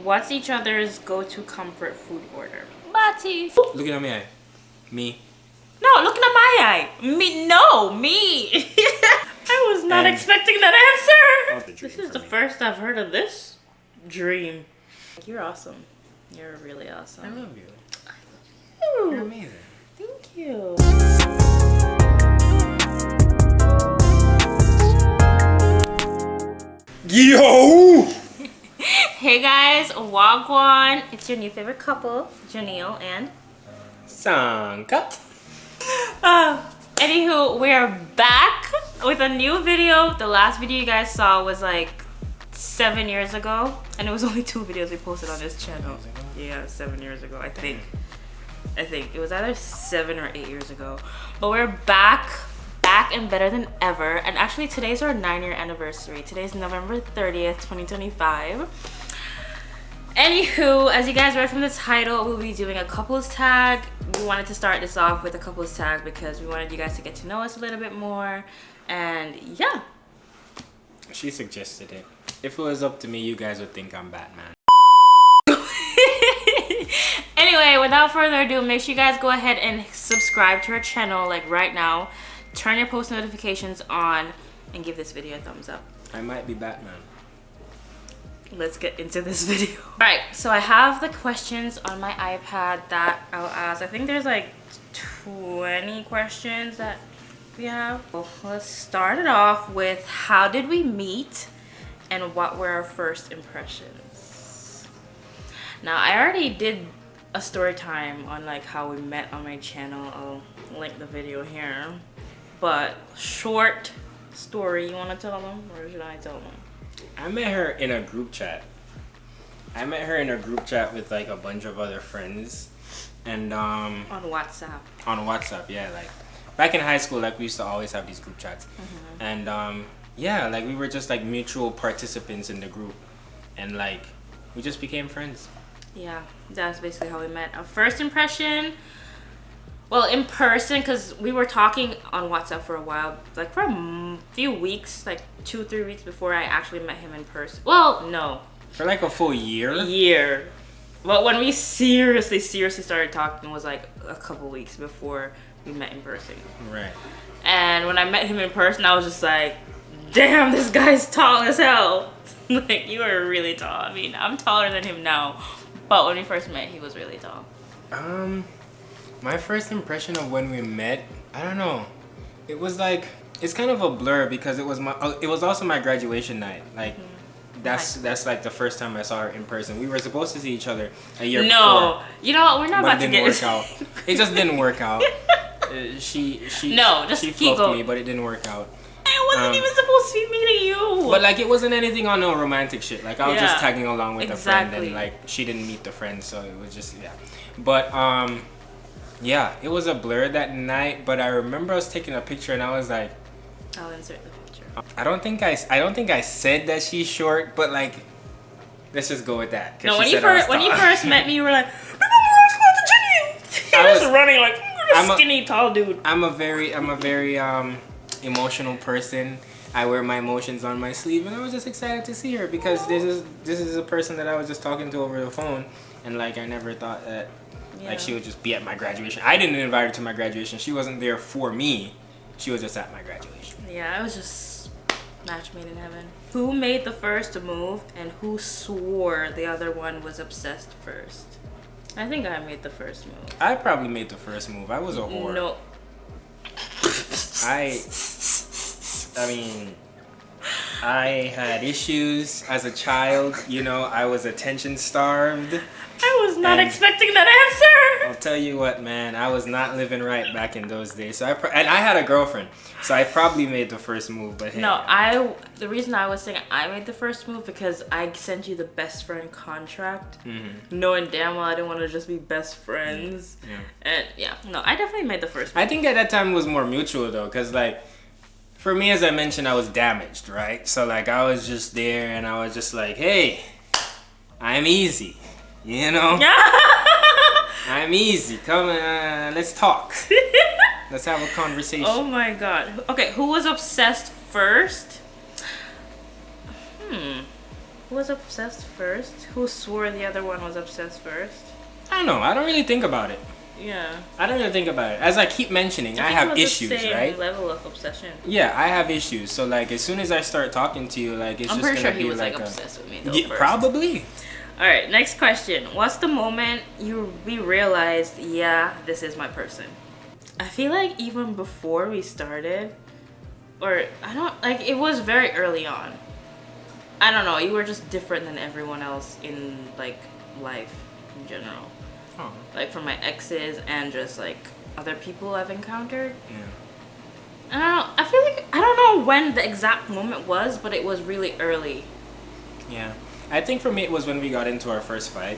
What's each other's go-to comfort food order? Bati. Looking at me. Me. No, looking at my eye. Me. No, me. I was not expecting that answer. This is the first I've heard of this dream. You're awesome. You're really awesome. I love you. I love you. You're amazing. Thank you. Yo! Hey guys, Wagwan. It's your new favorite couple, Jeneil and Sanka. Anywho, we're back with a new video. The last video you guys saw was like 7 years ago, and it was only 2 videos we posted on this channel. Yeah, 7 years ago, I think it was either 7 or 8 years ago. But we're back and better than ever. And actually, today's our 9-year anniversary. Today's November 30th, 2025. Anywho, as you guys read from the title, we'll be doing a couples tag. We wanted to start this off with a couples tag because we wanted you guys to get to know us a little bit more. And yeah. She suggested it. If it was up to me, you guys would think I'm Batman. Anyway, without further ado, make sure you guys go ahead and subscribe to our channel like right now. Turn your post notifications on and give this video a thumbs up. I might be Batman. Let's get into this video. Alright, so I have the questions on my iPad that I'll ask. I think there's like 20 questions that we have. Well, let's start it off with how did we meet and what were our first impressions? Now, I already did a story time on like how we met on my channel. I'll link the video here. But short story, you want to tell them or should I tell them? I met her in a group chat. I met her in a group chat with like a bunch of other friends, and on WhatsApp. On WhatsApp, yeah. Like back in high school, like we used to always have these group chats, and yeah, like we were just like mutual participants in the group, and like we just became friends. Yeah, that's basically how we met. Our first impression. Well, in person, because we were talking on WhatsApp for a while, like for a few weeks, like 2-3 weeks before I actually met him in person. Well, no. For like a full year? Year. But when we seriously started talking was like a couple weeks before we met in person. Right. And when I met him in person, I was just like, damn, this guy's tall as hell. Like, you are really tall. I mean, I'm taller than him now. But when we first met, he was really tall. My first impression of when we met, I don't know. It was like, it's kind of a blur because it was also my graduation night. Like, that's like the first time I saw her in person. We were supposed to see each other a year before. No, you know what? We're not about to get it. It just didn't work out. She fluffed me, but it didn't work out. I wasn't even supposed to be meeting you. But like, it wasn't anything on no romantic shit. Like, I was just tagging along with a friend, and like she didn't meet the friend, so it was just But yeah, it was a blur that night, but I remember I was taking a picture and I was like, I'll insert the picture. I don't think I said that she's short, but like, let's just go with that. No, when you first met me, you were like, I was running like I'm a skinny tall dude. I'm a very emotional person. I wear my emotions on my sleeve, and I was just excited to see her because this is a person that I was just talking to over the phone, and like I never thought that. Like she would just be at my graduation. I didn't invite her to my graduation. She wasn't there for me. She was just at my graduation. Yeah, I was just match made in heaven. Who made the first move and who swore the other one was obsessed first? I think I made the first move. I probably made the first move. I was a whore. No. I mean, I had issues as a child. You know, I was attention starved. I was not expecting that answer. I'll tell you what, man. I was not living right back in those days. So and I had a girlfriend, so I probably made the first move. But hey, no, the reason I was saying I made the first move because I sent you the best friend contract, knowing damn well I didn't want to just be best friends. And I definitely made the first move. I think at that time it was more mutual though, cause like for me, as I mentioned, I was damaged, right? So like I was just there, and I was just like, hey, I'm easy. You know? I'm easy. Come on, let's talk. Let's have a conversation. Oh my god. Okay, who was obsessed first? Who Who was obsessed first? Who swore the other one was obsessed first? I don't know. I don't really think about it. Yeah. I don't really think about it. As I keep mentioning, I have issues, the same right? Level of obsession. Yeah, I have issues. So like, as soon as I start talking to you, like, it's I'm just pretty gonna sure be he was like obsessed with me though. Yeah, first. probably. All right, next question. What's the moment we realized, yeah, this is my person? I feel like even before we started, or I don't like, it was very early on. I don't know. You were just different than everyone else in like life in general. Oh. Like from my exes and just like other people I've encountered. Yeah. I don't know. I feel like I don't know when the exact moment was, but it was really early. Yeah. I think for me it was when we got into our first fight.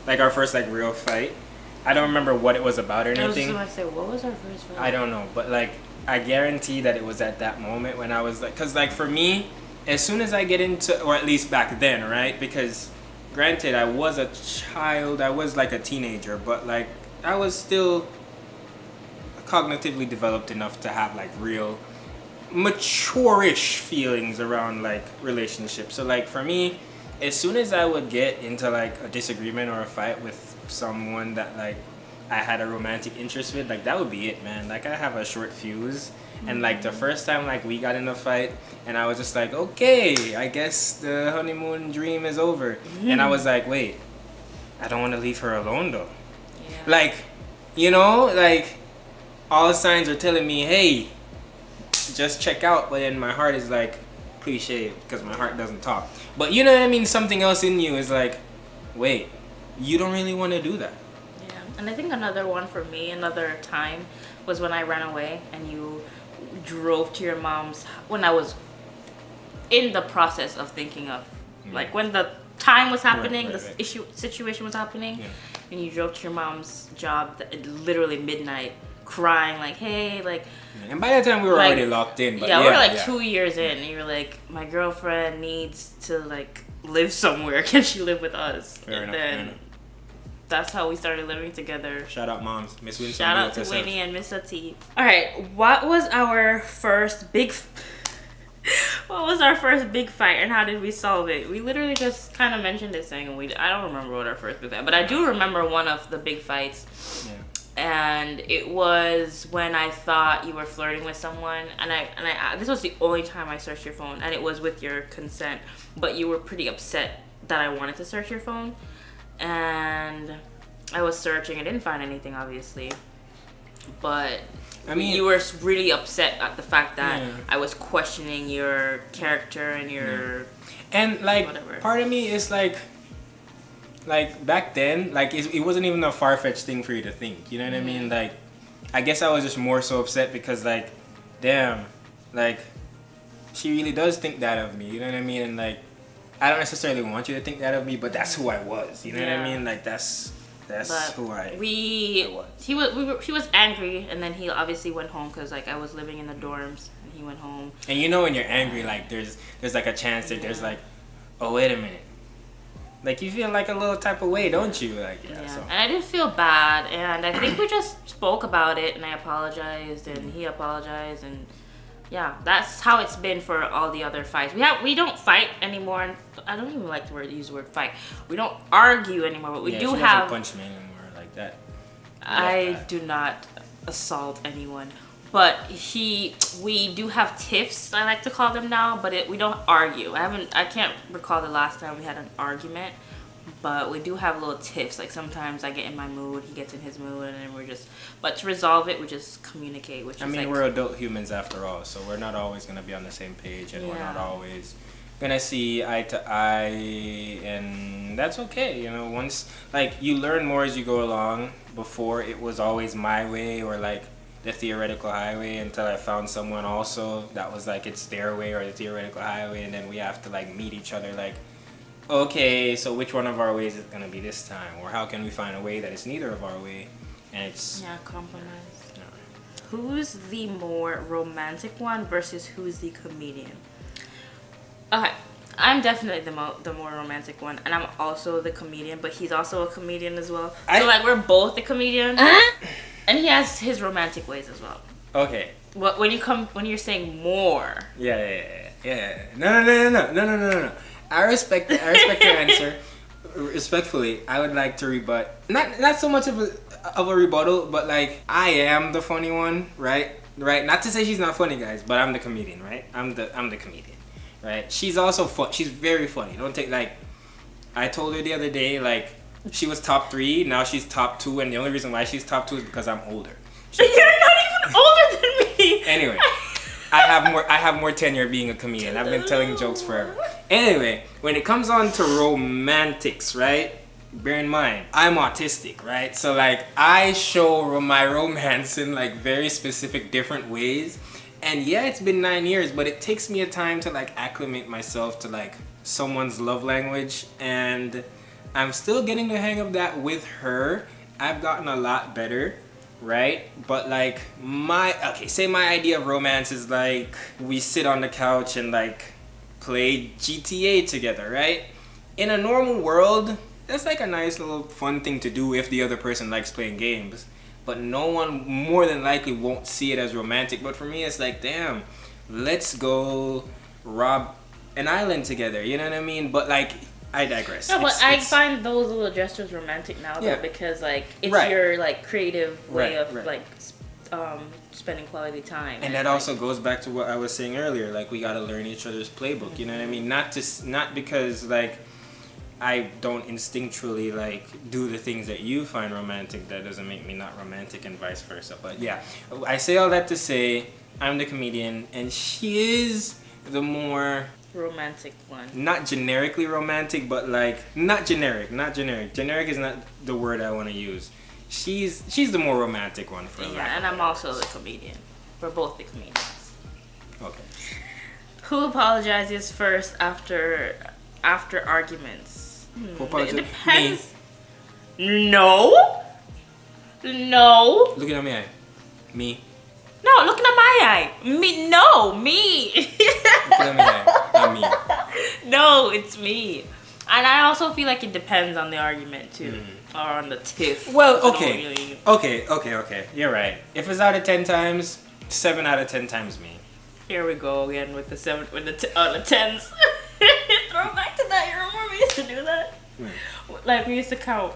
Like our first like real fight. I don't remember what it was about or anything. I was just gonna say, what was our first fight? I don't know, but like I guarantee that it was at that moment when I was like, cause like for me, as soon as I get into, or at least back then, right? Because granted, I was a child, I was like a teenager, but like I was still cognitively developed enough to have like real mature-ish feelings around like relationships. So like for me, as soon as I would get into like a disagreement or a fight with someone that like I had a romantic interest with, like that would be it, man. Like I have a short fuse. And like the first time like we got in a fight and I was just like, okay, I guess the honeymoon dream is over. And I was like, wait, I don't want to leave her alone though. Yeah. Like, you know, like all the signs are telling me, hey, just check out. But then my heart is like, cliche, because my heart doesn't talk. But you know what I mean? Something else in you is like, wait, you don't really want to do that. Yeah. And I think another one for me, another time, was when I ran away and you drove to your mom's, when I was in the process of thinking of, like when the time was happening, situation was happening, and you drove to your mom's job literally midnight, crying like, hey, like. And by that time we were like, already locked in. But we were like 2 years in, and you were like, my girlfriend needs to like live somewhere. Can she live with us? Fair enough. That's how we started living together. Shout out moms, Miss Winston. Shout out to Winnie and Miss Ati. All right, what was our first big fight, and how did we solve it? We literally just kind of mentioned it, saying I don't remember what our first big fight, but I do remember one of the big fights. Yeah. And it was when I thought you were flirting with someone, and I this was the only time I searched your phone, and it was with your consent, but you were pretty upset that I wanted to search your phone. And I was searching. I didn't find anything, obviously. But I mean, you were really upset at the fact that I was questioning your character and your and like whatever. Part of me is like back then, like it wasn't even a far-fetched thing for you to think. You know what I mean? Like I guess I was just more so upset because like, damn, like she really does think that of me. You know what I mean? And like, I don't necessarily want you to think that of me, but that's who I was. You know what I mean? Like that's who I was. He was angry, and then he obviously went home because like I was living in the dorms, and he went home. And you know when you're angry, like there's like a chance that there's like, oh wait a minute, like you feel like a little type of way, don't you? Like So. And I didn't feel bad, and I think we just spoke about it, and I apologized, and he apologized, and. Yeah, that's how it's been for all the other fights. We don't fight anymore. And I don't even like to use the word fight. We don't argue anymore, but we do she have. Doesn't punch me anymore like that. I do not assault anyone, but we do have tiffs. I like to call them now, but we don't argue. I can't recall the last time we had an argument. But we do have little tiffs. Like sometimes I get in my mood, he gets in his mood, and then but to resolve it, we just communicate. Which we're adult humans after all, so we're not always gonna be on the same page, and we're not always gonna see eye to eye, and that's okay. You know, once like you learn more as you go along. Before it was always my way or like the theoretical highway until I found someone also that was like it's their way or the theoretical highway, and then we have to like meet each other like. Okay, so which one of our ways is it gonna be this time, or how can we find a way that it's neither of our way, and it's compromise. Who's the more romantic one versus who's the comedian? Okay, I'm definitely the more romantic one, and I'm also the comedian, but he's also a comedian as well. So like we're both the comedian, and he has his romantic ways as well. Okay. When you're saying more. Yeah. No. I respect it. I respect your answer. Respectfully, I would like to rebut. Not so much of a rebuttal, but like I am the funny one, right? Right. Not to say she's not funny, guys, but I'm the comedian, right? I'm the comedian, right? She's also fun. She's very funny. Don't take like. I told her the other day, like she was top 3. Now she's top 2, and the only reason why she's top 2 is because I'm older. You're not even older than me. Anyway. I have more tenure being a comedian. I've been telling jokes forever. Anyway, when it comes on to romantics, right? Bear in mind, I'm autistic, right? So like I show my romance in like very specific different ways. And yeah, it's been 9 years, but it takes me a time to like acclimate myself to like someone's love language, and I'm still getting the hang of that with her. I've gotten a lot better. Right? But like say my idea of romance is like we sit on the couch and like play GTA together, right? In a normal world, that's like a nice little fun thing to do if the other person likes playing games. But no one more than likely won't see it as romantic. But for me, it's like, damn, let's go rob an island together. You know what I mean? But like, I digress. No, but I find those little gestures romantic now, though, because like it's your like creative way of like spending quality time. And that also goes back to what I was saying earlier. Like we gotta learn each other's playbook. You know what I mean? Not because like I don't instinctually like do the things that you find romantic. That doesn't make me not romantic, and vice versa. But yeah, I say all that to say I'm the comedian, and she is the more romantic one. Not generically romantic, but like not generic. Generic is not the word I want to use. She's the more romantic one for and I'm also the comedian. We're both the comedians. Okay. Who apologizes first after arguments? Who apologizes? It depends. Me. No. Looking at me eye. Me. No, looking at my eye. Me. No, me. Looking at me eye. Not me. No, it's me. And I also feel like it depends on the argument too, or on the tiff. Well, okay. You're right. If it's out of 10 times, 7 out of 10 times me. Here we go again with the 7 with the tens. Throw back to that. You remember we used to do that? Like we used to count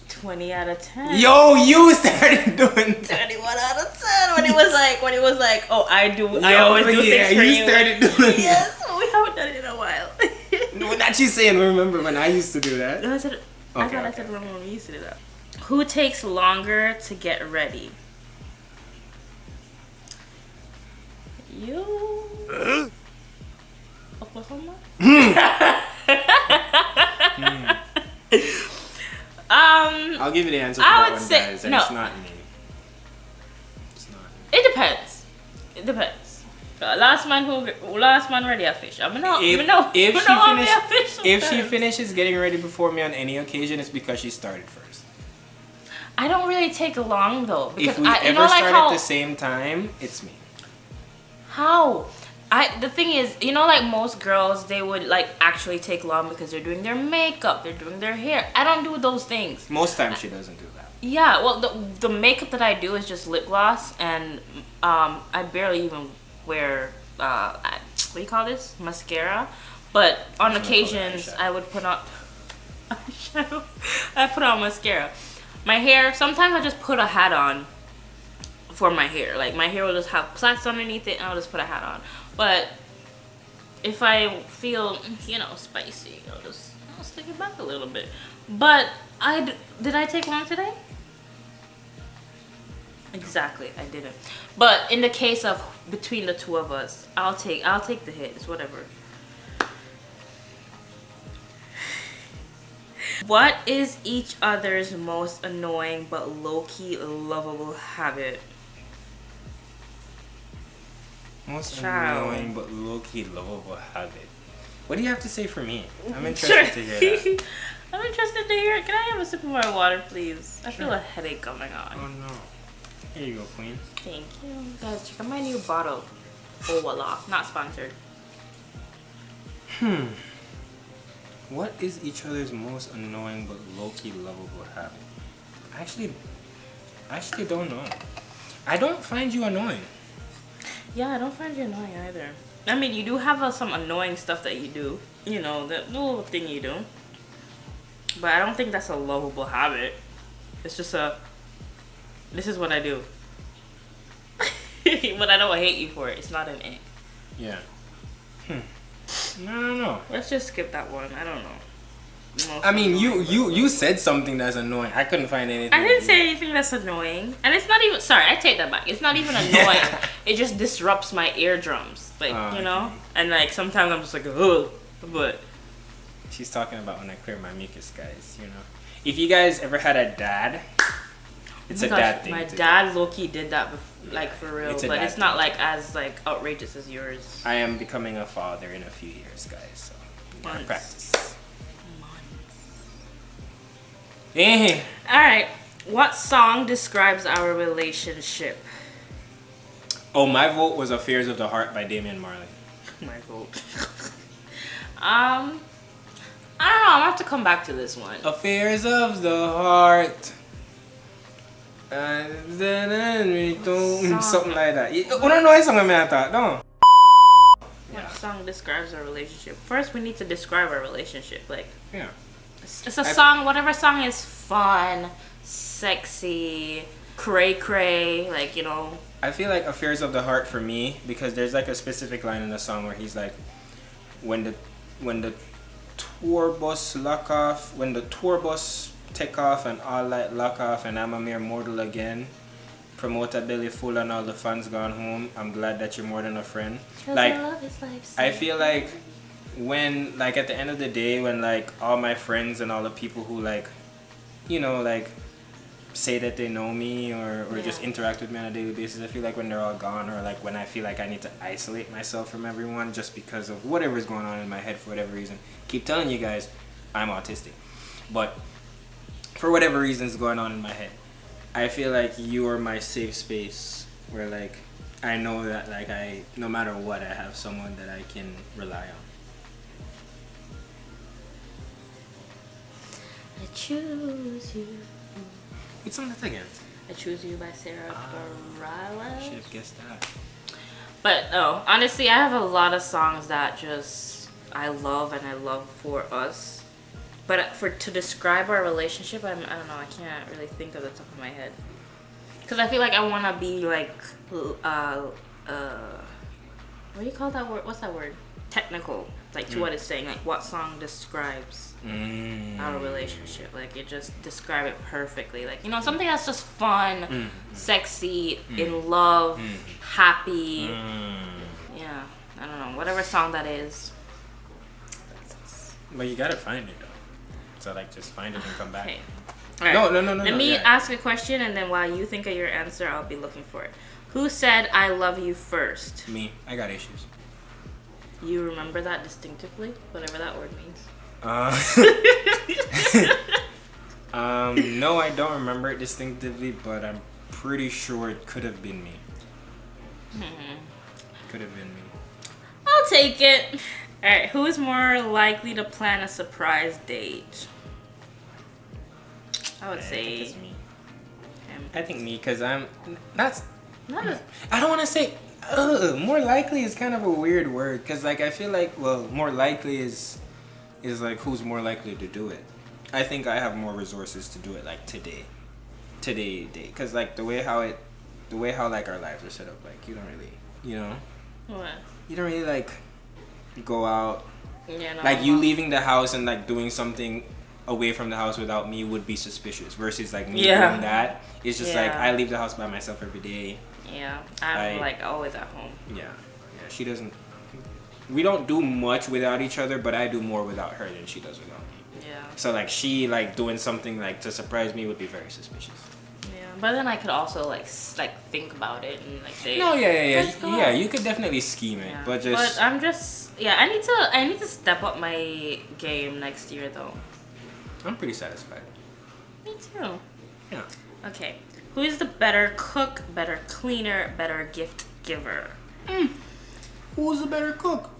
20 out of 10. Yo, you started doing 21 out of 10 when it was like, oh, I always do things for you. Started doing yes, but we haven't done it in a while. No, not you saying remember when I used to do that. I said remember when we used to do that. Who takes longer to get ready? You. Oklahoma? I'll give you the answer for that one, guys, and it's not me. It's not. It depends. Last man ready a fish. If she finishes getting ready before me on any occasion, it's because she started first. I don't really take long though, because if we ever start at the same time, it's me. How? The thing is, like most girls, they would like actually take long because they're doing their makeup, they're doing their hair. I don't do those things. Most times she doesn't do that. Yeah, well, the makeup that I do is just lip gloss, and I barely even wear what do you call this? Mascara. But on occasions, I would put on eyeshadow. I put on mascara. My hair, sometimes I just put a hat on for my hair. Like my hair will just have plaits underneath it, and I'll just put a hat on. But if I feel, spicy, I'll stick it back a little bit. But did I take long today? Exactly, I didn't. But in the case of between the two of us, I'll take the hit. It's whatever. What is each other's most annoying but low-key lovable habit? Most annoying but low-key lovable habit. What do you have to say for me? I'm interested to hear that. I'm interested to hear it. Can I have a sip of my water, please? I feel a headache coming on. Oh no. Here you go, queen. Thank you. Guys, check out my new bottle. Oh, voila. Not sponsored. What is each other's most annoying but low-key lovable habit? I actually don't know. I don't find you annoying. Yeah, I don't find you annoying either. I mean, you do have some annoying stuff that you do. you know, the little thing you do. But I don't think that's a lovable habit. It's just this is what I do. But I don't hate you for it. It's not an ick. Yeah. No. Let's just skip that one. I don't know. I mean, you said something that's annoying. I couldn't find anything. I didn't say anything that's annoying. And it's not even... Sorry, I take that back. It's not even annoying. It just disrupts my eardrums. Like, you know? And, like, sometimes I'm just like, ugh. But... She's talking about when I clear my mucus, guys, you know? If you guys ever had a dad, it's a dad thing. My dad low-key did that, like, for real. But it's not, like, as, like, outrageous as yours. I am becoming a father in a few years, guys, so... Months. Practice. Eh. Alright. What song describes our relationship? Oh, my vote was Affairs of the Heart by Damian Marley. My vote. I don't know. I'll have to come back to this one. Affairs of the Heart. Something like that. Uno no hay song me ata, no? What song describes our relationship? First, we need to describe our relationship. Like, yeah. It's a song, whatever song is fun, sexy, cray, like, you know. I feel like Affairs of the Heart for me, because there's like a specific line in the song where he's like, when the tour bus lock off, when the tour bus take off and all light lock off and I'm a mere mortal again, promoter belly full and all the fans gone home, I'm glad that you're more than a friend. Like, I feel like when, like, at the end of the day, when, like, all my friends and all the people who, like, you know, like, say that they know me or just interact with me on a daily basis, I feel like when they're all gone, or, like, when I feel like I need to isolate myself from everyone just because of whatever's going on in my head for whatever reason. Keep telling you guys, I'm autistic. But for whatever reason's going on in my head, I feel like you are my safe space where, like, I know that, like, no matter what, I have someone that I can rely on. I choose you. What's song that again? I Choose You by Sarah Bareilles. I should have guessed that. But no, honestly, I have a lot of songs that just I love and I love for us. But to describe our relationship, I don't know. I can't really think of the top of my head. Because I feel like I want to be like, what do you call that word? What's that word? Technical. Like to what it's saying. Like what song describes our relationship. Like it just describe it perfectly. Like, you know, something that's just fun, sexy, in love, happy. Yeah. I don't know. Whatever song that is. But you gotta find it though. So like just find it and come back. Okay. All right. No. Let me ask a question, and then while you think of your answer, I'll be looking for it. Who said "I love you" first? Me. I got issues. You remember that distinctively, whatever that word means. No, I don't remember it distinctively, but I'm pretty sure it could have been me. Could have been me. I'll take it. All right. Who is more likely to plan a surprise date? I would say. I think it's me. Him. I think me, because I'm. That's. Not a, I don't want to say. More likely is kind of a weird word, because like I feel like, well, more likely is like who's more likely to do it. I think I have more resources to do it like today, because like the way how like our lives are set up, like you don't really, you know, what? You don't really like go out. Yeah, no, like you leaving the house and like doing something away from the house without me would be suspicious. Versus like me doing that, it's just like I leave the house by myself every day. Yeah, I'm like always at home. Yeah, she doesn't. We don't do much without each other, but I do more without her than she does without me. Yeah. So like she like doing something like to surprise me would be very suspicious. Yeah, but then I could also like think about it and like say. No, yeah. You could definitely scheme it, but just. But I'm just I need to step up my game next year though. I'm pretty satisfied. Me too. Yeah. Okay. Who is the better cook, better cleaner, better gift giver? Who's the better cook?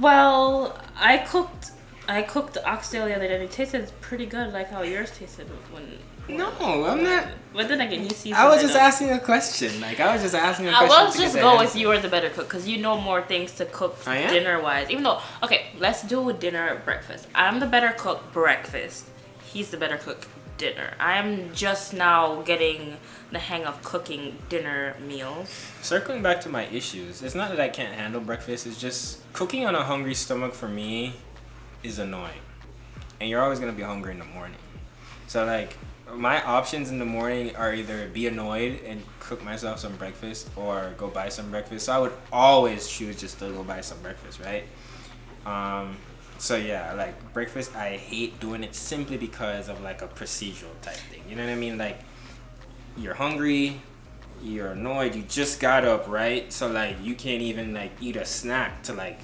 Well, I cooked I cooked the oxtail the other day and it tasted pretty good, like how yours tasted when. No, I'm not. But then again, you seasoned I was just it up. asking a question. Like I was just asking a I question. will just go with you are the better cook because you know more things to cook dinner wise. Even though, okay, let's do a dinner or breakfast. I'm the better cook breakfast. He's the better cook dinner. I'm just now getting the hang of cooking dinner meals. Circling back to my issues, it's not that I can't handle breakfast. It's just cooking on a hungry stomach for me is annoying, and you're always gonna be hungry in the morning. So like. My options in the morning are either be annoyed and cook myself some breakfast or go buy some breakfast. So I would always choose just to go buy some breakfast, right? So yeah, like breakfast, I hate doing it simply because of like a procedural type thing. You know what I mean? Like you're hungry, you're annoyed, you just got up, right? So like you can't even like eat a snack to like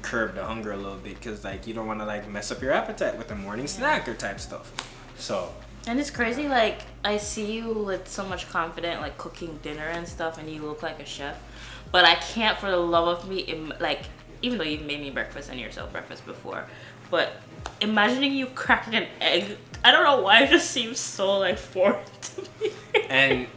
curb the hunger a little bit because like you don't want to like mess up your appetite with a morning snack or type stuff. So. And it's crazy, like, I see you with so much confidence, like, cooking dinner and stuff, and you look like a chef. But I can't, for the love of me, like, even though you've made me breakfast and yourself breakfast before, but imagining you cracking an egg, I don't know why it just seems so, like, foreign to me. And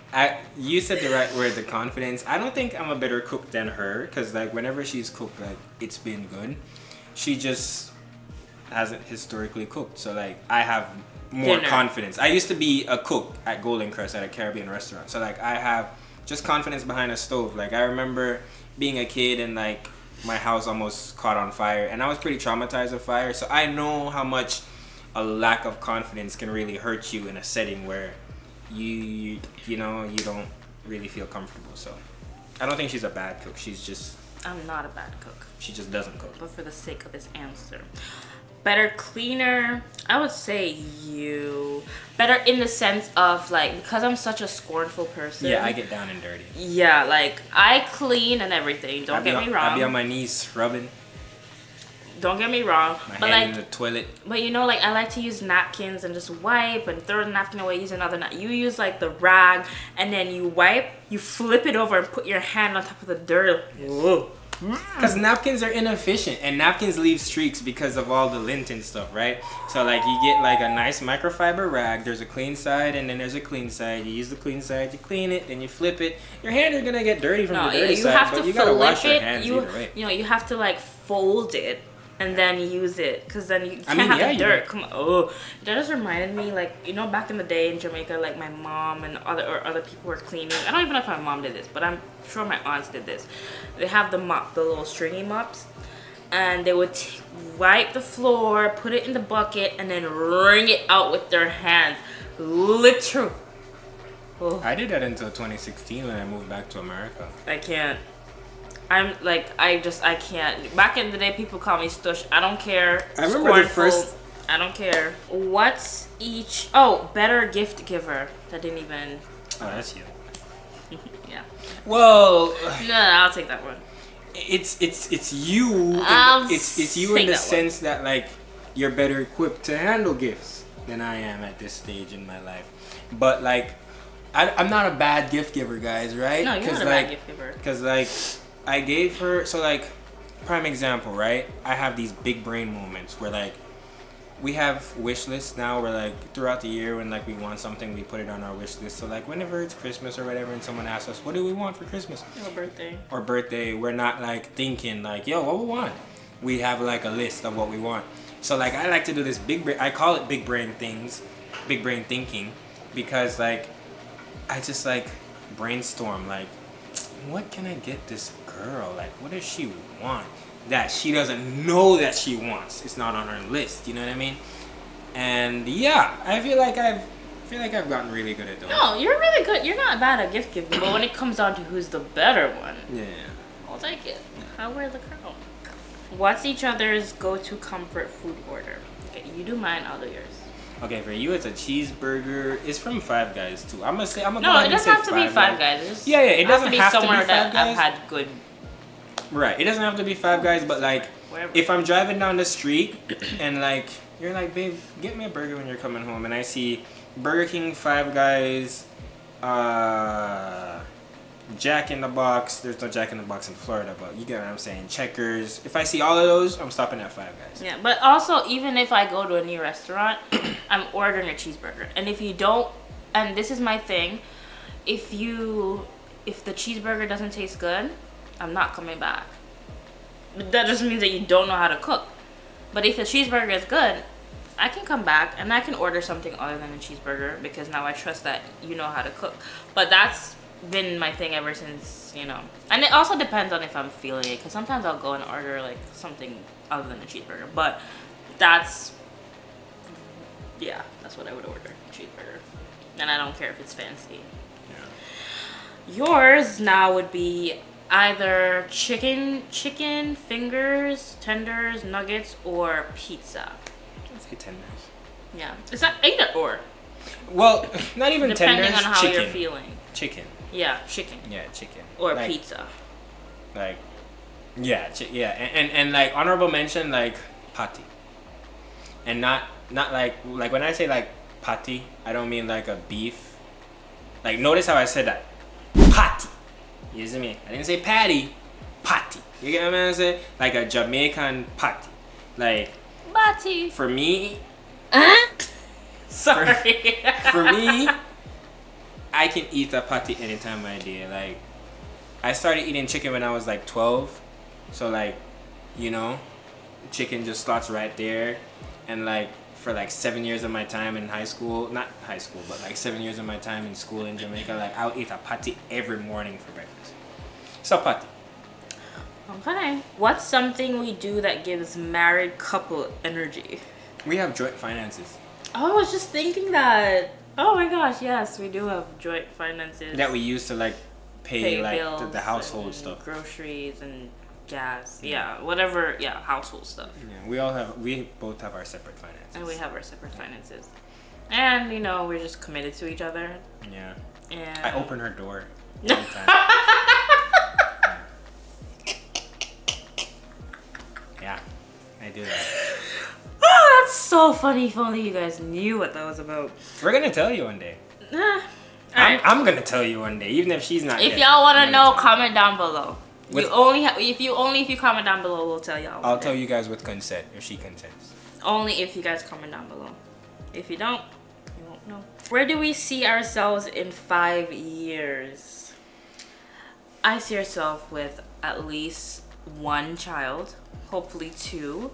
you said the right word, the confidence. I don't think I'm a better cook than her, because, like, whenever she's cooked, like, it's been good. She just hasn't historically cooked. So, like, I have more confidence. I used to be a cook at Golden Crest at a Caribbean restaurant. So like I have just confidence behind a stove. Like I remember being a kid and like my house almost caught on fire and I was pretty traumatized of fire. So I know how much a lack of confidence can really hurt you in a setting where you know you don't really feel comfortable. So I don't think she's a bad cook. She's just I'm not a bad cook. She just doesn't cook. But for the sake of this answer. Better cleaner, I would say you. Better in the sense of like, because I'm such a scornful person. Yeah, I get down and dirty. Yeah, like I clean and everything. Don't get me wrong. I be on my knees rubbing. Don't get me wrong. My hand in the toilet. But you know, like I like to use napkins and just wipe and throw the napkin away, use another napkin. You use like the rag and then you wipe, you flip it over and put your hand on top of the dirt. Whoa. Because napkins are inefficient and napkins leave streaks because of all the lint and stuff, right? So like you get like a nice microfiber rag, there's a clean side and then there's a clean side. You use the clean side, you clean it, then you flip it. Your hands are gonna get dirty from the dirty side, but you gotta wash your hands either way. You know, you have to like fold it and then use it because then you can't have the dirt. Come on. Oh, that just reminded me, like, you know, back in the day in Jamaica, like my mom and other people were cleaning. I don't even know if my mom did this, but I'm sure my aunts did this. They have the mop, the little stringy mops, and they would wipe the floor, put it in the bucket, and then wring it out with their hands. Literally. Oh. I did that until 2016 when I moved back to America. I can't. I'm like, I can't. Back in the day, people call me stush. I don't care. I remember the first. I don't care. What's each? Oh, better gift giver. That didn't even. Oh, that's you. Yeah. Well. No, I'll take that one. It's you. It's you in the sense that like you're better equipped to handle gifts than I am at this stage in my life. But like, I'm not a bad gift giver, guys. Right? No, you're not a bad gift giver. Because like. I gave her, so like, prime example, right? I have these big brain moments where like, we have wish lists now where like, throughout the year when like we want something, we put it on our wish list. So like, whenever it's Christmas or whatever and someone asks us, what do we want for Christmas? Or birthday, we're not like thinking like, yo, what we want? We have like a list of what we want. So like, I like to do this I call it big brain thinking, because like, I just like brainstorm like, what can I get this girl? Like, what does she want that she doesn't know that she wants? It's not on her list. You know what I mean? And yeah, I feel like I've gotten really good at doing. No, you're really good. You're not bad at gift giving, but when it comes down to who's the better one, yeah, I'll take it. I'll wear the crown. What's each other's go-to comfort food order? Okay, you do mine. I'll do yours. Okay, for you it's a cheeseburger. It's from Five Guys too. I'm gonna no, it doesn't have to be Five Guys. Yeah, it doesn't have to be somewhere Five that Guys. I've had good. Right, it doesn't have to be Five Guys, but like, wherever. If I'm driving down the street and like you're like, babe, get me a burger when you're coming home, and I see Burger King, Five Guys, Jack in the Box. There's no Jack in the Box in Florida, but you get what I'm saying. Checkers. If I see all of those, I'm stopping at Five Guys. Yeah, but also even if I go to a new restaurant, I'm ordering a cheeseburger. And if you don't, and this is my thing, if the cheeseburger doesn't taste good, I'm not coming back. That just means that you don't know how to cook. But if the cheeseburger is good, I can come back and I can order something other than a cheeseburger because now I trust that you know how to cook. But that's been my thing ever since, you know. And it also depends on if I'm feeling it, because sometimes I'll go and order like something other than a cheeseburger. But that's what I would order, a cheeseburger. And I don't care if it's fancy. Yeah. Yours now would be either chicken fingers, tenders, nuggets, or pizza. I'd say tenders. Yeah, it's not either or. Well, not even depending tenders. on how chicken. you're feeling. Chicken. Yeah, chicken. Yeah, chicken. Or like, pizza. Like, yeah, and like honorable mention, like patty. And not like when I say like patty, I don't mean like a beef. Like, notice how I said that. Patty. You see me? I didn't say patty. Patty. You get what I'm saying? Like a Jamaican patty. Like, patty. For me. Sorry. For me, I can eat a patty anytime of the day. Like, I started eating chicken when I was like 12. So like, you know, chicken just slots right there. And like, for like 7 years of my time in high school, not high school, but like 7 years of my time in school in Jamaica, like I would eat a patty every morning for breakfast. So patty. Okay. What's something we do that gives married couple energy? We have joint finances. Oh, I was just thinking that. Oh my gosh, yes, we do have joint finances. That we use to like pay like bills the household stuff. Groceries and gas. Yeah, whatever. Yeah, household stuff. Yeah, we both have our separate finances. And we have our separate finances. And, you know, we're just committed to each other. Yeah. And I open her door every time. Yeah, I do that. Oh, that's so funny. If only you guys knew what that was about. We're gonna tell you one day. Alright. I'm gonna tell you one day, even if she's not. If y'all want to know, comment down below. If you comment down below, we'll tell y'all. I'll tell you guys with consent if she consents. Only if you guys comment down below. If you don't, you won't know. Where do we see ourselves in 5 years? I see ourselves with at least 1 child, hopefully 2,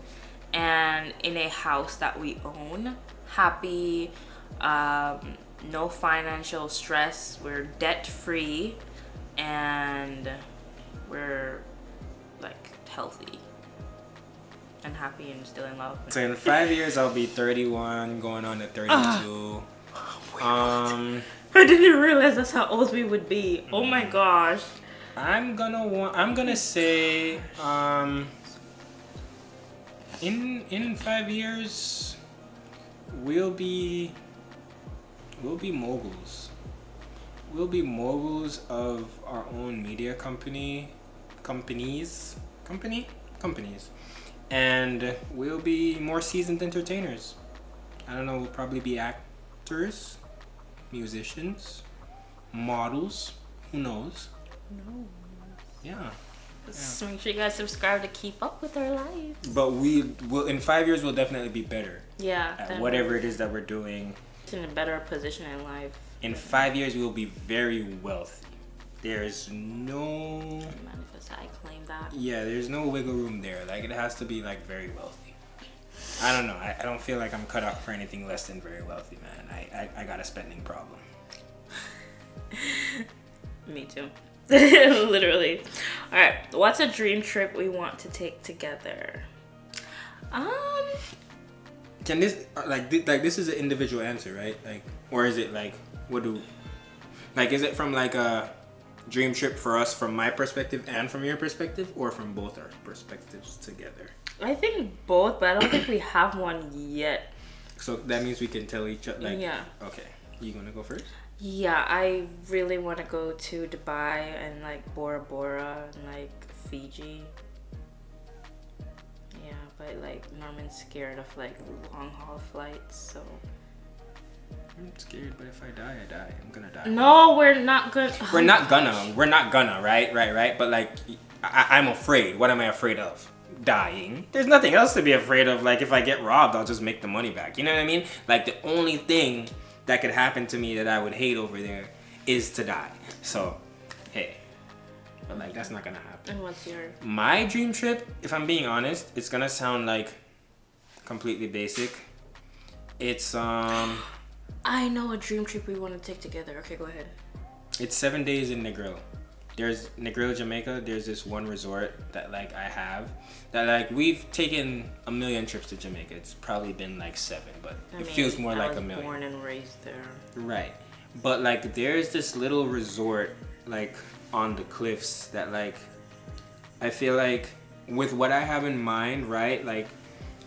and in a house that we own. Happy, no financial stress. We're debt free, and we're like healthy and happy and still in love. So in 5 years, I'll be 31, going on to 32. I didn't realize that's how old we would be. Oh my gosh. I'm gonna say in 5 years we'll be moguls. We'll be moguls of our own media companies, and we'll be more seasoned entertainers. I don't know, we'll probably be actors, musicians, models, who knows? No. Yeah. So make sure you guys subscribe to keep up with our lives. But we will, in 5 years, we'll definitely be better. Yeah. At whatever it is that we're doing. In a better position in life. In 5 years, we will be very wealthy. There's no... Manifest, I claim that. Yeah, there's no wiggle room there. Like, it has to be, like, very wealthy. I don't know. I don't feel like I'm cut out for anything less than very wealthy, man. I got a spending problem. Me too. Literally. All right. What's a dream trip we want to take together? Can this like this is an individual answer, right? Like, or is it like is it from like a dream trip for us from my perspective and from your perspective, or from both our perspectives together? I think both, but I don't think we have one yet. So that means we can tell each other. Like, yeah. Okay. You gonna go first? Yeah, I really want to go to Dubai and like Bora Bora and like Fiji. Yeah, but like Norman's scared of like long haul flights, so I'm scared, but if I die, I die. I'm gonna die. No, we're not gonna. We're not gonna, right? But like, I'm afraid. What am I afraid of? Dying. There's nothing else to be afraid of. Like, if I get robbed, I'll just make the money back. You know what I mean? Like, the only thing that could happen to me that I would hate over there is to die. So, hey. But like, that's not gonna happen. And what's your... My dream trip, if I'm being honest, it's gonna sound like completely basic. It's I know a dream trip we want to take together. Okay, go ahead. It's 7 days in Negril. There's Negril, Jamaica. There's this one resort that like I have that like we've taken a million trips to Jamaica. It's probably been like 7, but it feels more like a million. I was born and raised there. Right. But like there's this little resort like on the cliffs that like I feel like with what I have in mind, right? Like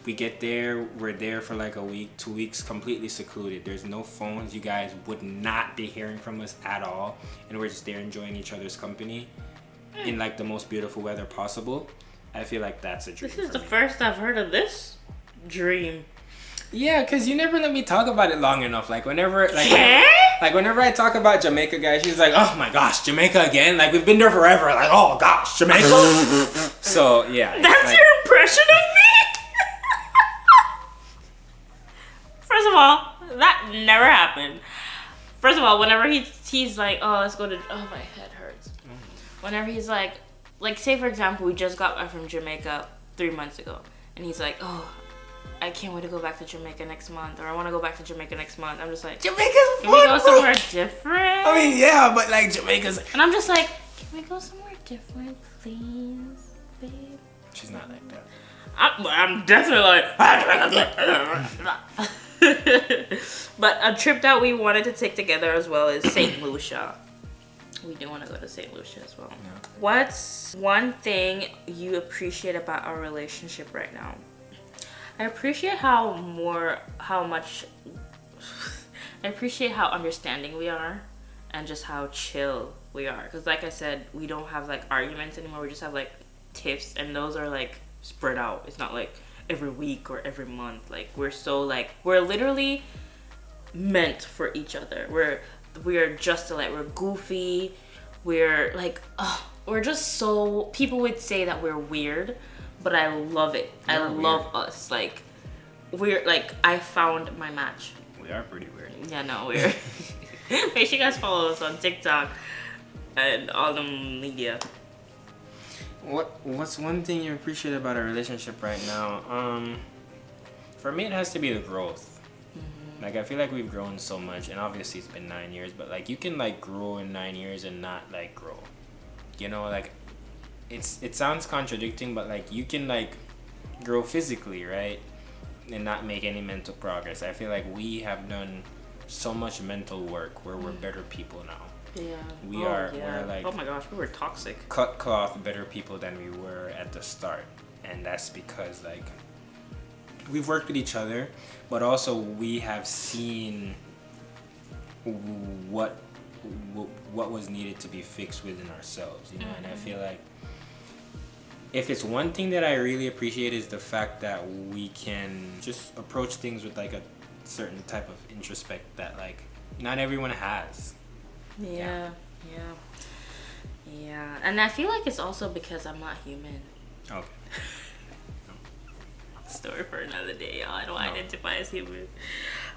we get there, we're there for like a week, 2 weeks, completely secluded. There's no phones. You guys would not be hearing from us at all. And we're just there enjoying each other's company in like the most beautiful weather possible. I feel like that's a dream. This is the first I've heard of this dream. Yeah, because you never let me talk about it long enough. Like whenever whenever I talk about Jamaica, guys, she's like, oh my gosh, Jamaica again? Like we've been there forever. Like, oh gosh, Jamaica? So yeah. That's like, your impression of me? First of all, that never happened. First of all, whenever he's like, oh, let's go to, oh, my head hurts. Whenever he's like say for example, we just got back from Jamaica 3 months ago, and he's like, oh, I can't wait to go back to Jamaica next month, or I want to go back to Jamaica next month. I'm just like, Jamaica's can we go somewhere different? I mean, yeah, but like Jamaica's. And I'm just like, can we go somewhere different, please, babe? She's not like that. I'm definitely like. But a trip that we wanted to take together as well is St. Lucia. We do want to go to St. Lucia as well. Yeah. What's one thing you appreciate about our relationship right now? I appreciate how understanding we are and just how chill we are. Because like I said, we don't have like arguments anymore. We just have like tiffs, and those are like spread out. It's not like every week or every month. Like we're so like, we're literally meant for each other. We're just alike. We're goofy. We're like, we're just so, people would say that we're weird, but I love it. I love us. Like we're like, I found my match. We are pretty weird. Yeah, no, we're make sure you guys follow us on TikTok and all the media. What's one thing you appreciate about our relationship right now? For me, it has to be the growth. Mm-hmm. Like I feel like we've grown so much, and obviously it's been 9 years, but like you can like grow in 9 years and not like grow. You know, like it sounds contradicting, but like you can like grow physically, right, and not make any mental progress. I feel like we have done so much mental work where we're better people now. Yeah. We're like, oh my gosh, we were toxic. Cut cloth better people than we were at the start. And that's because like we've worked with each other, but also we have seen what was needed to be fixed within ourselves, you know. Mm-hmm. And I feel like if it's one thing that I really appreciate is the fact that we can just approach things with like a certain type of introspect that like not everyone has. Yeah. And I feel like it's also because I'm not human. Okay. Story for another day, y'all. I don't identify as human.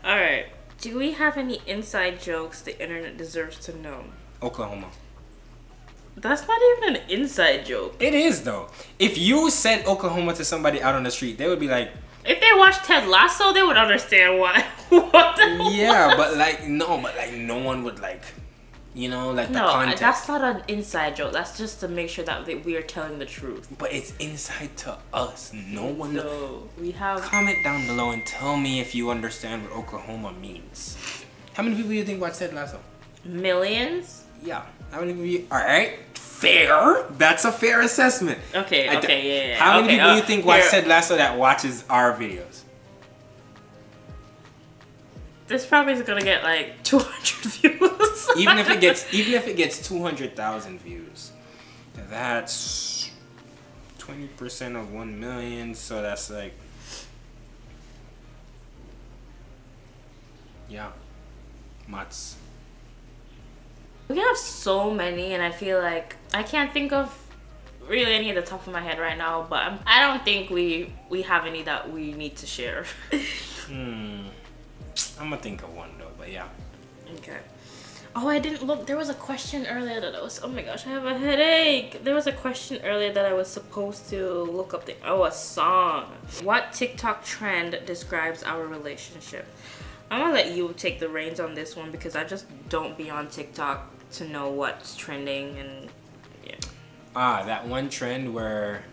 Alright. Do we have any inside jokes the internet deserves to know? Oklahoma. That's not even an inside joke. It is though. If you said Oklahoma to somebody out on the street, they would be like, if they watched Ted Lasso, they would understand why. What the yeah, but no one would like, you know, like the context. That's not an inside joke. That's just to make sure that we are telling the truth. But it's inside to us. No one. So we have. Comment down below and tell me if you understand what Oklahoma means. How many people do you think watch Ted Lasso? Millions. Yeah. How many people? All right. Fair. That's a fair assessment. Okay. Yeah. How many people do you think watch Ted Lasso that watches our videos? This probably is gonna get like 200 views. even if it gets 200,000 views, that's 20% of 1 million. So that's like, yeah. Mats. We have so many, and I feel like I can't think of really any at the top of my head right now, but I don't think we have any that we need to share. I'm gonna think of one though, but yeah. Okay. Oh, I didn't look. There was a question earlier that I was. Oh my gosh, I have a headache. There was a question earlier that I was supposed to look up. A song. What TikTok trend describes our relationship? I'm gonna let you take the reins on this one because I just don't be on TikTok to know what's trending and yeah. That one trend where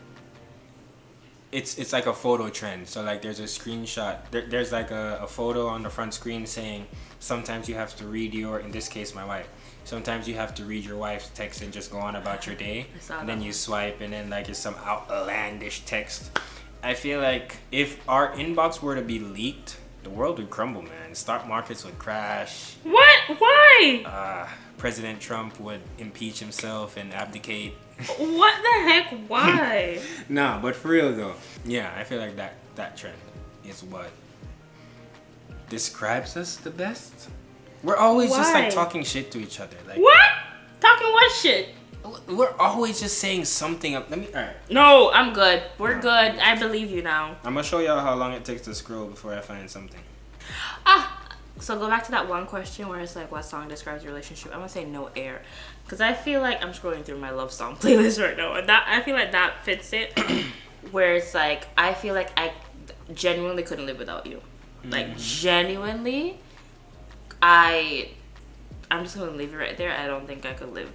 it's like a photo trend. So like there's a screenshot. There's like a photo on the front screen saying sometimes you have to read your, in this case my wife, sometimes you have to read your wife's text and just go on about your day. And then you swipe and then like it's some outlandish text. I feel like if our inbox were to be leaked, the world would crumble, man. Stock markets would crash. What? Why? President Trump would impeach himself and abdicate. What the heck? Why? Nah, but for real though, yeah, I feel like that trend is what describes us the best. We're always just like talking shit to each other. Like what? Talking what shit? We're always just saying something. Alright. No, I'm good. We're good. I believe you now. I'm gonna show y'all how long it takes to scroll before I find something. So go back to that one question where it's like, what song describes your relationship? I'm gonna say No Air, because I feel like I'm scrolling through my love song playlist right now, and I feel like that fits it. Where it's like, I feel like I genuinely couldn't live without you. Like genuinely, I'm just gonna leave it right there. I don't think I could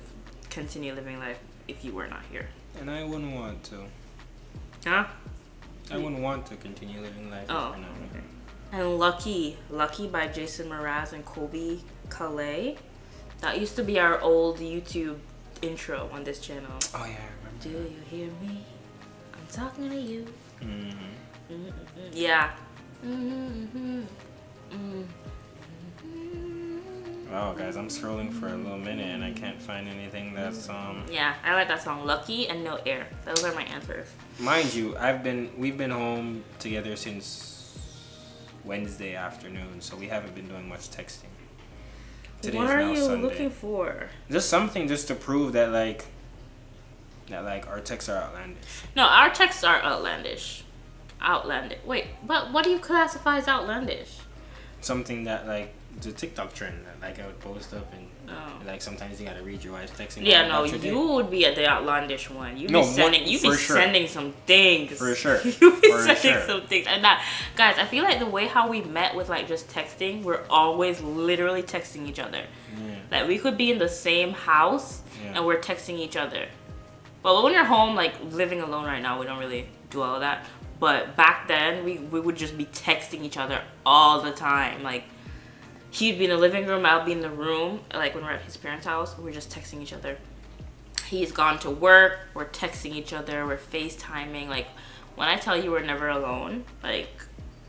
continue living life if you were not here. And I wouldn't want to. Huh? I wouldn't want to continue living life if you're not here. And Lucky by Jason Mraz and Kobe Calais. That used to be our old YouTube intro on this channel. Oh yeah, I remember. Do you hear me? I'm talking to you. Mm-hmm. Mm-hmm. Yeah. Mm-hmm. Mm-hmm. Wow, guys, I'm scrolling for a little minute and I can't find anything that's Yeah, I like that song, Lucky and No Air. Those are my answers. Mind you, we've been home together since Wednesday afternoon, so we haven't been doing much texting. Today's what are now you Sunday. looking for? Just something just to prove that like our texts are outlandish. No, our texts are outlandish. Wait, but what do you classify as outlandish? Something that like the TikTok trend that like I would post up and like sometimes you gotta read your wife's texting. Yeah, no, you would be at the outlandish one. You'd be sending some things. For sure. You'd be sending some things. And that, guys, I feel like the way how we met with like just texting, we're always literally texting each other. Yeah. Like we could be in the same house and we're texting each other. But when you're home, like living alone right now, we don't really do all of that. But back then, we would just be texting each other all the time. Like, he'd be in the living room, I'll be in the room. Like, when we're at his parents' house, we're just texting each other. He's gone to work, we're texting each other, we're FaceTiming. Like, when I tell you we're never alone, like,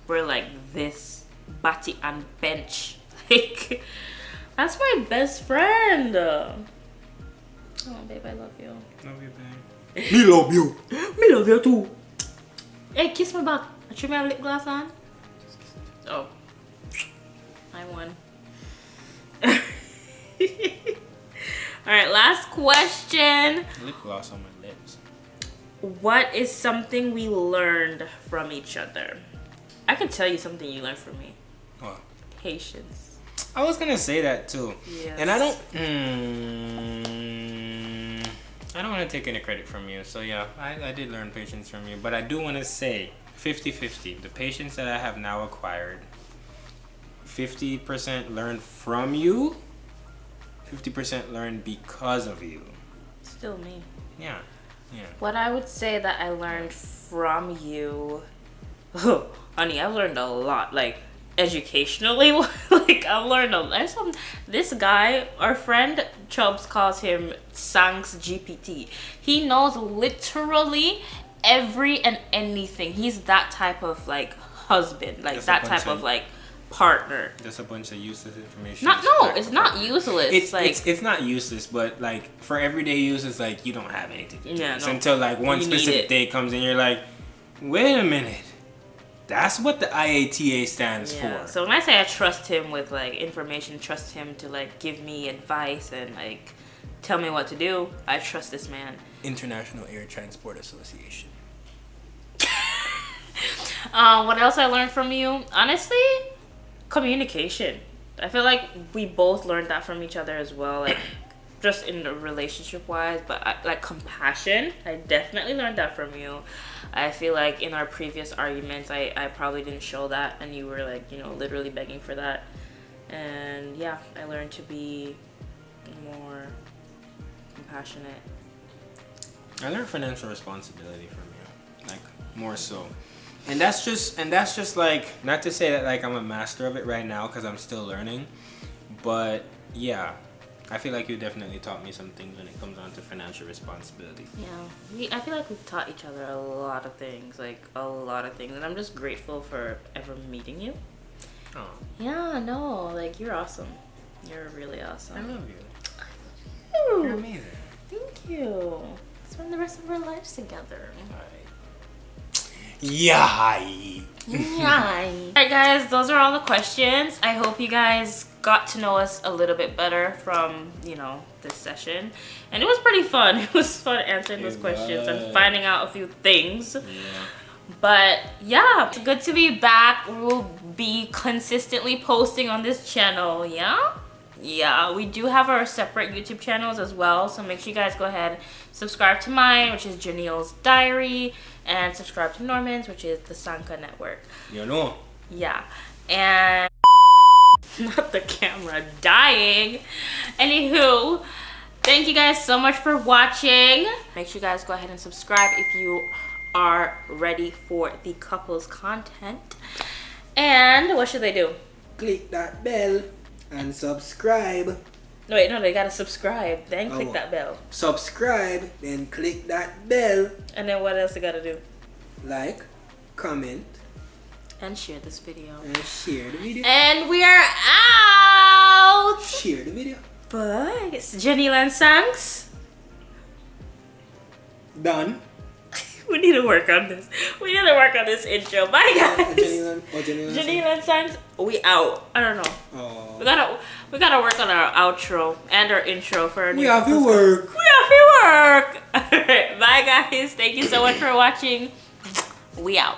we're like this, bati and bench. Like, that's my best friend. Oh, babe, I love you. Love you, babe. Me love you. Me love you too. Hey, kiss my back. Should we have lip gloss on? Oh. I won. Alright, last question. Lip gloss on my lips. What is something we learned from each other? I can tell you something you learned from me. What? Patience. I was gonna say that too. Yes. And I don't want to take any credit from you. So yeah, I did learn patience from you. But I do want to say 50-50. The patience that I have now acquired, 50% learned from you, 50% learned because of you. Still me. Yeah. What I would say that I learned from you, oh, honey, I've learned a lot. Like, educationally, like I've learned a lot. This guy, our friend Chubbs calls him Sank's GPT. He knows literally every and anything. He's that type of like husband, like that type of like partner. Just a bunch of useless information. It's not useless. It's not useless, but like for everyday use, it's like you don't have anything to do. Yeah, until like one specific day comes and you're like, wait a minute. That's what the IATA stands for. So when I say I trust him with like information, trust him to like give me advice and like tell me what to do, I trust this man. International Air Transport Association. What else I learned from you? Honestly, communication. I feel like we both learned that from each other as well, like just in the relationship wise, but like compassion, I definitely learned that from you. I feel like in our previous arguments, I probably didn't show that, and you were like, you know, literally begging for that. And yeah, I learned to be more compassionate. I learned financial responsibility from you, like more so. And that's just like, not to say that like I'm a master of it right now because I'm still learning, but yeah, I feel like you definitely taught me some things when it comes on to financial responsibility. Yeah, I feel like we've taught each other a lot of things, and I'm just grateful for ever meeting you. Oh. Yeah, no, like you're awesome. You're really awesome. I love you. Ooh, You're amazing. thank you. Let's spend the rest of our lives together. Yay! Alright guys, those are all the questions. I hope you guys got to know us a little bit better from, you know, this session. And it was pretty fun. It was fun answering those questions and finding out a few things. Yeah. But yeah, it's good to be back. We'll be consistently posting on this channel, yeah? Yeah, we do have our separate YouTube channels as well, so make sure you guys go ahead, subscribe to mine, which is Jeneil's Diary, and subscribe to Norman's, which is the Sanka Network. You know. Yeah, and not the camera dying. Anywho, thank you guys so much for watching. Make sure you guys go ahead and subscribe if you are ready for the couples content. And what should they do? Click that bell and subscribe. No, wait, no, they gotta subscribe, then click that bell. Subscribe, then click that bell. And then what else they gotta do? Like, comment, and share this video. and share the video. And we are out! Share the video. Bye. It's Jeneil and Sanks. Done. We need to work on this. We need to work on this intro. Bye, guys. Jeneil and Sanks. We out. I don't know. Oh. We gotta work on our outro and our intro for our We have to work. We have to work. Alright, bye guys. Thank you so much for watching. We out.